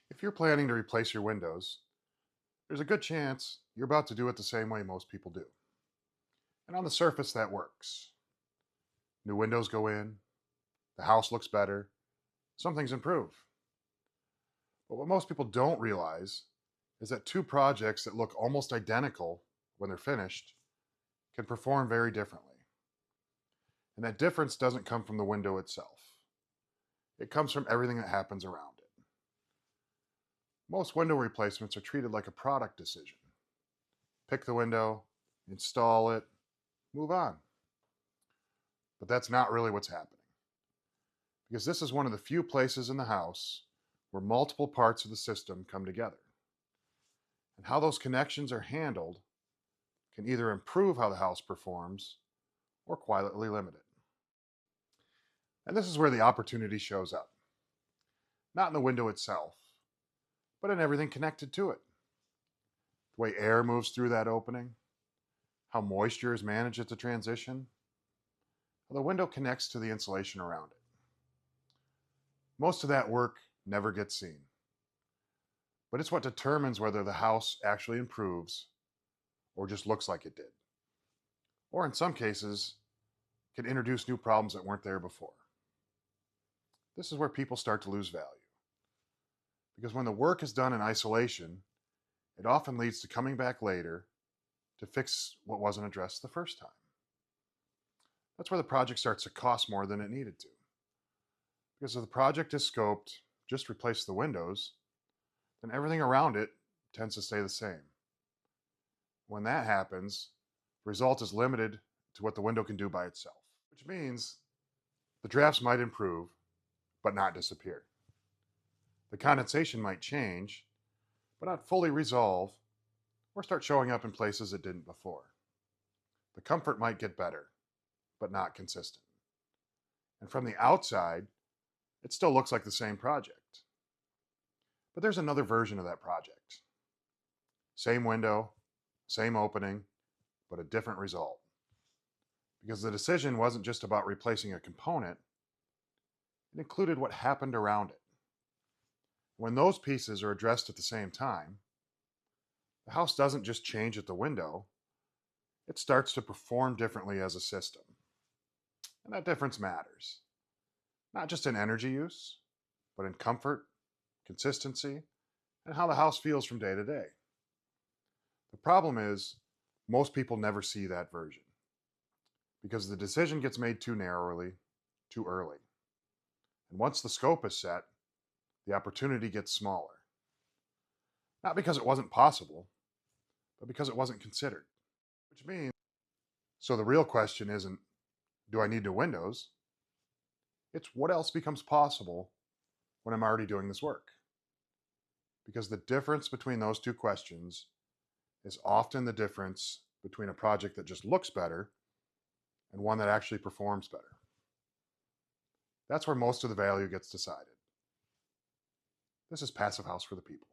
If you're planning to replace your windows, there's a good chance you're about to do it the same way most people do. And on the surface, that works. New windows go in, the house looks better, some things improve. But what most people don't realize is that two projects that look almost identical when they're finished can perform very differently. And that difference doesn't come from the window itself, it comes from everything that happens around it. Most window replacements are treated like a product decision. Pick the window, install it, move on. But that's not really what's happening, because this is one of the few places in the house where multiple parts of the system come together. And how those connections are handled can either improve how the house performs or quietly limit it. And this is where the opportunity shows up. Not in the window itself, but in everything connected to it. The way air moves through that opening, how moisture is managed at the transition, how the window connects to the insulation around it. Most of that work never gets seen, but it's what determines whether the house actually improves or just looks like it did. Or in some cases, can introduce new problems that weren't there before. This is where people start to lose value. Because when the work is done in isolation, it often leads to coming back later to fix what wasn't addressed the first time. That's where the project starts to cost more than it needed to. Because if the project is scoped, just replace the windows, then everything around it tends to stay the same. When that happens, the result is limited to what the window can do by itself, which means the drafts might improve, but not disappear. The condensation might change, but not fully resolve or start showing up in places it didn't before. The comfort might get better, but not consistent. And from the outside, it still looks like the same project. But there's another version of that project. Same window, same opening, but a different result. Because the decision wasn't just about replacing a component, it included what happened around it. When those pieces are addressed at the same time, the house doesn't just change at the window, it starts to perform differently as a system. And that difference matters, not just in energy use, but in comfort, consistency, and how the house feels from day to day. The problem is, most people never see that version because the decision gets made too narrowly, too early. And once the scope is set, the opportunity gets smaller. Not because it wasn't possible, but because it wasn't considered. Which means, so the real question isn't, do I need new windows? It's what else becomes possible when I'm already doing this work? Because the difference between those two questions is often the difference between a project that just looks better and one that actually performs better. That's where most of the value gets decided. This is Passive House for the People.